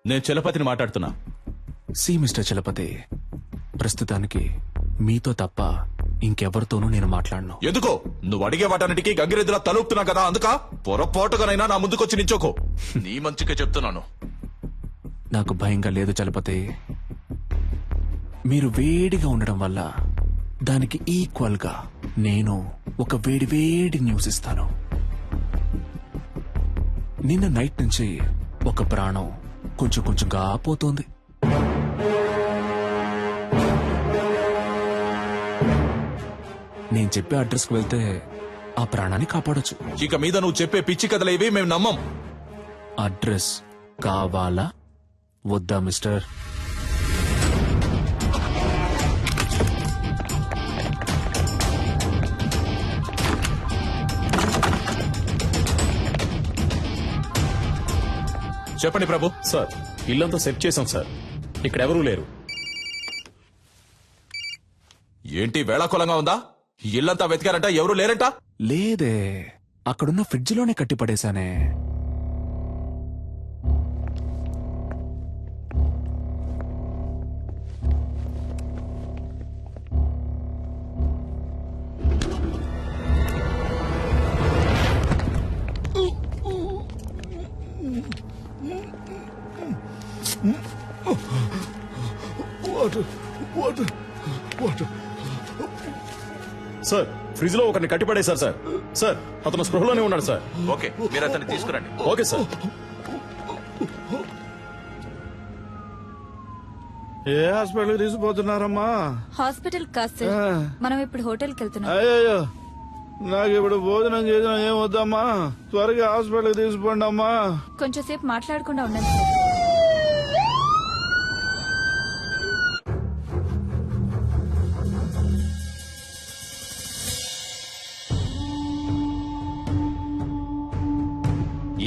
నేను చలపతిని మాట్లాడుతున్నా. C mister Chalapathi, ప్రస్తుతానికి మీతో తప్ప ఇంకెవరితోనూ నేను మాట్లాడను. ఎందుకో నువ్వు అడిగే వాటన్నిటికీ గంగిరెద్దులా తలుపుతున్నా కదా, అందుక పొరపాటుగానైనా నా ముందుకొచ్చి నించోకో. నీ మంచిగా చెప్తున్నాను. నాకు భయంగా లేదు చలపతి. మీరు వేడిగా ఉండడం వల్ల దానికి ఈక్వల్ గా నేను ఒక వేడి వేడి న్యూస్ ఇస్తాను. నిన్న నైట్ నుంచి ఒక ప్రాణం కొంచెం కొంచెంగా పోతోంది. నేను చెప్పే అడ్రస్ కు వెళ్తే ఆ ప్రాణాన్ని కాపాడొచ్చు. ఇక మీద నువ్వు చెప్పే పిచ్చి కథలేవి మేము నమ్మం. అడ్రస్ కావాలా వద్దా మిస్టర్? చెప్పండి ప్రభు. సార్, ఇల్లంతా సెట్ చేశాం సార్. ఇక్కడ ఎవరూ లేరు. ఏంటి వేళాకులంగా ఉందా? ఇల్లంతా వెతికారంట, ఎవరు లేరంట? లేదే, అక్కడున్న ఫ్రిడ్జ్ లోనే కట్టి పడేశానే. సార్, ఫ్రిడ్జ్ లో ఒకరిని కట్టిపడేశారు సార్. సార్, అతను స్పృహలోనే ఉన్నాడు సార్. ఓకే, మీరు అతన్ని తీసుకురండి. Okay sir. ఏ హాస్పిటల్ తీసుకుపోతున్నారమ్మా? హాస్పిటల్ కాదు సార్, మనం ఇప్పుడు హోటల్కి వెళ్తున్నాం. అయ్యో, నాకు ఇప్పుడు భోజనం చేసిన ఏం వద్దమ్మా. త్వరగా హాస్పిటల్ తీసుకుపోండి అమ్మా. కొంచెం సేపు మాట్లాడకుండా ఉండండి సార్.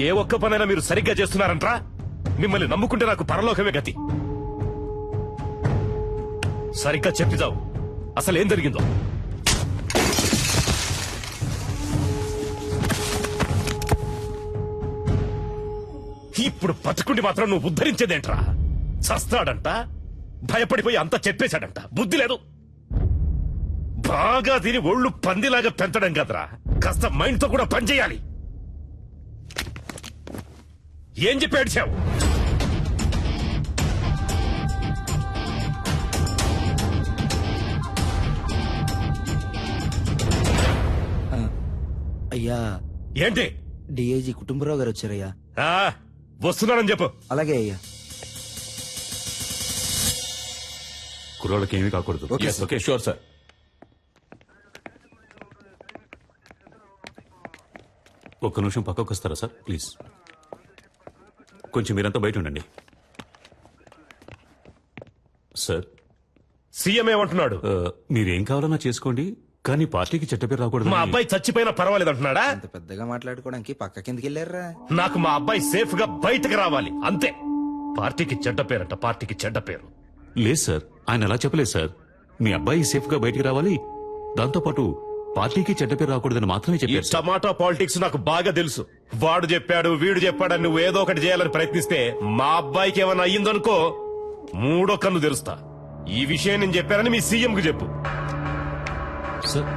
ఏ ఒక్క పనైనా మీరు సరిగ్గా చేస్తున్నారంట్రా? మిమ్మల్ని నమ్ముకుంటే నాకు పరలోకమే గతి. సరిగ్గా చెప్పిదావు, అసలు ఏం జరిగిందో. ఇప్పుడు బతుకుండి మాత్రం నువ్వు ఉద్ధరించేదేంట్రా? చస్తాడంట, భయపడిపోయి అంతా చెప్పేశాడంట. బుద్ధి లేదు. బాగా తిని ఒళ్ళు పందిలాగా పెంచడం కదరా, కాస్త మైండ్ తో కూడా పనిచేయాలి. ఏం చెప్పి ఏడ్చావు? అయ్యా, ఏంటి? డిఐజీ కుటుంబరావు గారు వచ్చారయ్యా. వస్తున్నానని చెప్పు. అలాగే అయ్యా. కుర్రోళ్ళకి ఏమీ కాకూడదు. Okay, sure sir. ఒక్క నిమిషం పక్కకు వస్తారా సార్, ప్లీజ్? కొంచెం మీరంతా బయట ఉండండి. సార్, సీఎం ఏమంటున్నాడు? మీరేం కావాలన్నా చేసుకోండి, కానీ పార్టీకి చెడ్డ పేరు రాకూడదు. మా అబ్బాయి చచ్చిపోయినా పర్వాలేదు అంటున్నాడా? అంత పెద్దగా మాట్లాడుకోవడానికి పక్క కిందకి వెళ్ళారా? నాకు మా అబ్బాయి సేఫ్ గా బయటకు రావాలి అంతే. పార్టీకి చెడ్డ పేరంట, పార్టీకి చెడ్డ పేరు. లేదు సార్, ఆయన అలా చెప్పలేదు సార్. మీ అబ్బాయి సేఫ్ గా బయటికి రావాలి, దాంతోపాటు పార్టీకి చెడ్డ పేరు రాకూడదని మాత్రమే ఈ చెప్పారు. టమాటా పాలిటిక్స్ నాకు బాగా తెలుసు. వాడు చెప్పాడు, వీడు చెప్పాడని నువ్వు ఏదో ఒకటి చేయాలని ప్రయత్నిస్తే మా అబ్బాయికి ఏమైనా అయ్యిందనుకో మూడో కన్ను తెరుస్తా. ఈ విషయం నేను చెప్పానని మీ సీఎం కు చెప్పు. సార్,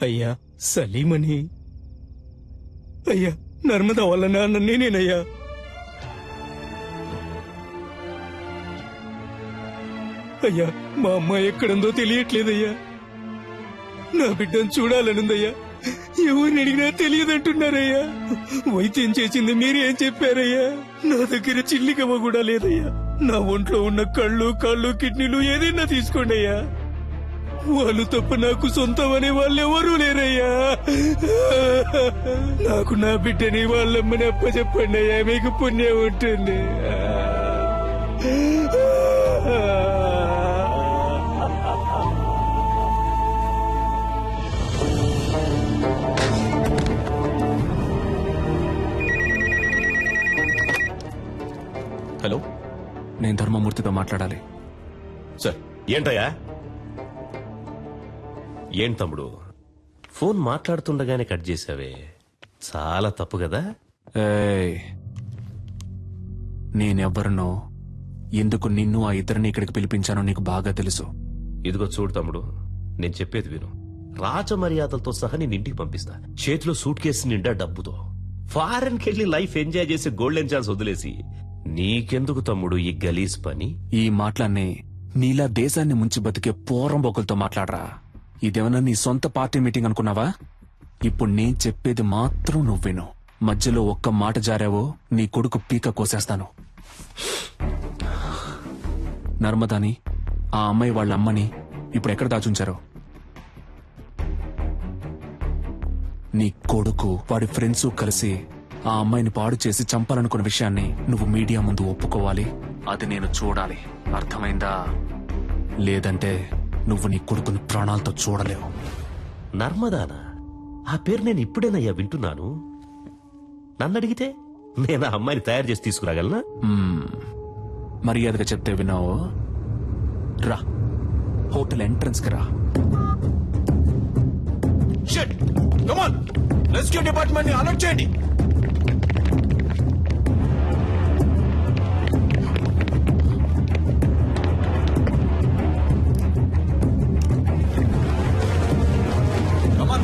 అయ్యా సలీమని, అయ్యా నర్మదా వాళ్ళ నాన్న నేనేనయ్యా. అయ్యా మా అమ్మాయి ఎక్కడుందో తెలియట్లేదయ్యా. నా బిడ్డను చూడాలనుందయ్యా. ఎవరిని అడిగినా తెలియదంటున్నారయ్యా. వైద్యం చేసింది మీరేం చెప్పారయ్యా? నా దగ్గర చిల్లిగవ్వ కూడా లేదయ్యా. నా ఒంట్లో ఉన్న కళ్ళు కాళ్ళు కిడ్నీలు ఏదైనా తీసుకోండి అయ్యా. వాళ్ళు తప్ప నాకు సొంతం అనే వాళ్ళు ఎవరూ లేరయ్యా. నాకు నా బిడ్డని వాళ్ళమ్మని అప్పచెప్పండి అయ్యా, మీకు పుణ్యం ఉంటుంది. హలో, నేను ధర్మమూర్తితో మాట్లాడాలి. సార్ ఏంటయ్యా? ఏం తమ్ముడు, ఫోన్ మాట్లాడుతుండగానే కట్ చేసావే, చాలా తప్పు కదా. ఏయ్, నేనెవ్వరినో ఎందుకు నిన్ను ఆ ఇద్దరిని ఇక్కడికి పిలిపించానో నీకు బాగా తెలుసు. ఇదిగో చూడు తమ్ముడు, నేను చెప్పేది విను. రాజమర్యాదలతో సహా నేను ఇంటికి పంపిస్తా, చేతిలో సూట్ కేసు నిండా డబ్బుతో. ఫారెన్ కెళ్లి లైఫ్ ఎంజాయ్ చేసి గోల్డెన్ ఛాన్స్ వదిలేసి నీకెందుకు తమ్ముడు ఈ గలీజ్ పని? ఈ మాటలన్నీ నీలా దేశాన్ని ముంచి బతికే పోరంబోకులతో మాట్లాడరా. ఇదేమన్నా నీ సొంత పార్టీ మీటింగ్ అనుకున్నావా? ఇప్పుడు నేను చెప్పేది మాత్రం నువ్వు విను. మధ్యలో ఒక్క మాట జారావో నీ కొడుకు పీక కోసేస్తాను. నర్మదాని, ఆ అమ్మాయి వాళ్ళ అమ్మని ఇప్పుడు ఎక్కడ దాచుంచారో? నీ కొడుకు వాడి ఫ్రెండ్స్ కలిసి ఆ అమ్మాయిని పాడు చేసి చంపాలనుకున్న విషయాన్ని నువ్వు మీడియా ముందు ఒప్పుకోవాలి. అది నేను చూడాలి, అర్థమైందా? లేదంటే నువ్వు నీ కొడుకుని ప్రాణాలతో చూడలేవు. నర్మదానా? ఆ పేరు నేను ఇప్పుడేనయ్యా వింటున్నాను. నన్ను అడిగితే నేను ఆ అమ్మాయిని తయారు చేసి తీసుకురాగలనా? మర్యాదగా చెప్తే విన్నావు. రా, హోటల్ ఎంట్రన్స్ కి రా. Shit, come on, rescue department ని అలర్ట్ చేయండి.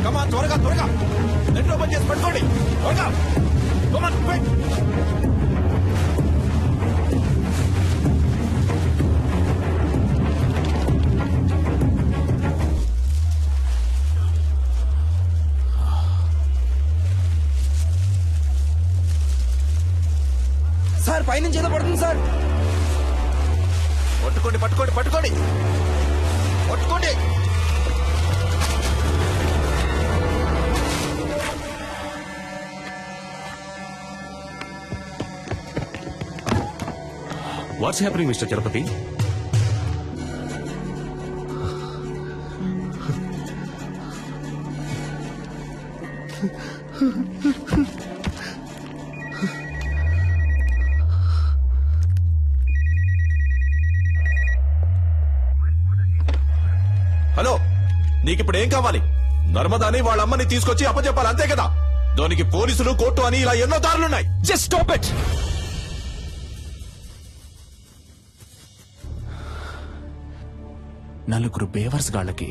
కమాన్, త్వరగా త్వరగా నెట్ ఓపెన్ చేసి పట్టుకోండి, త్వరగా. కమాన్, క్విక్. సార్ పైనుంచి ఏదో పడుతుంది సార్. పట్టుకోండి పట్టుకోండి పట్టుకోండి పట్టుకోండి. What's happening mister Chalapathi? Hello, నీకిప్పుడు ఏం కావాలి? నర్మదాని వాళ్ళ అమ్మని తీసుకొచ్చి అప్పచెప్పాలి, అంతే కదా? దానికి పోలీసులు, కోర్టు అని ఇలా ఎన్నో దారులున్నాయి. Just stop it. నలుగురు బేవర్స్ గాళ్ళకి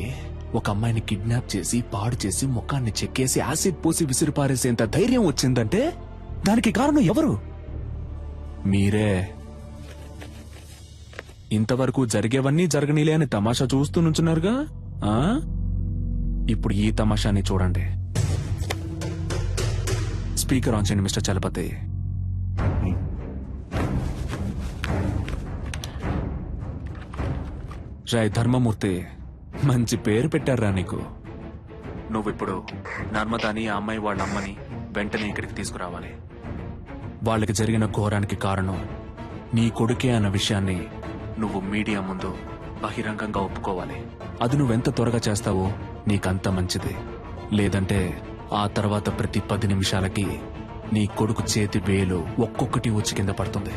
ఒక అమ్మాయిని కిడ్నాప్ చేసి పాడు చేసి ముఖాన్ని చెక్కేసి యాసిడ్ పోసి విసిరిపారేసేంత ధైర్యం వచ్చిందంటే దానికి కారణం ఎవరు? మీరే. ఇంతవరకు జరిగేవన్నీ జరగనీలే అని తమాషా చూస్తూ నుంచున్నారుగా. ఆ? ఇప్పుడు ఈ తమాషాని చూడండి. స్పీకర్ ఆన్ చేయండి మిస్టర్ చలపతి. రాయ్ ధర్మమూర్తి, మంచి పేరు పెట్టారా నీకు. నువ్విప్పుడు నర్మదాని, ఆ అమ్మాయి వాళ్ళ అమ్మని వెంటనే ఇక్కడికి తీసుకురావాలి. వాళ్ళకి జరిగిన ఘోరానికి కారణం నీ కొడుకే అన్న విషయాన్ని నువ్వు మీడియా ముందు బహిరంగంగా ఒప్పుకోవాలి. అది నువ్వెంత త్వరగా చేస్తావో నీకంత మంచిది. లేదంటే ఆ తర్వాత ప్రతి 10 నిమిషాలకి నీ కొడుకు చేతి వేలు ఒక్కొక్కటి వచ్చి కింద పడుతుంది.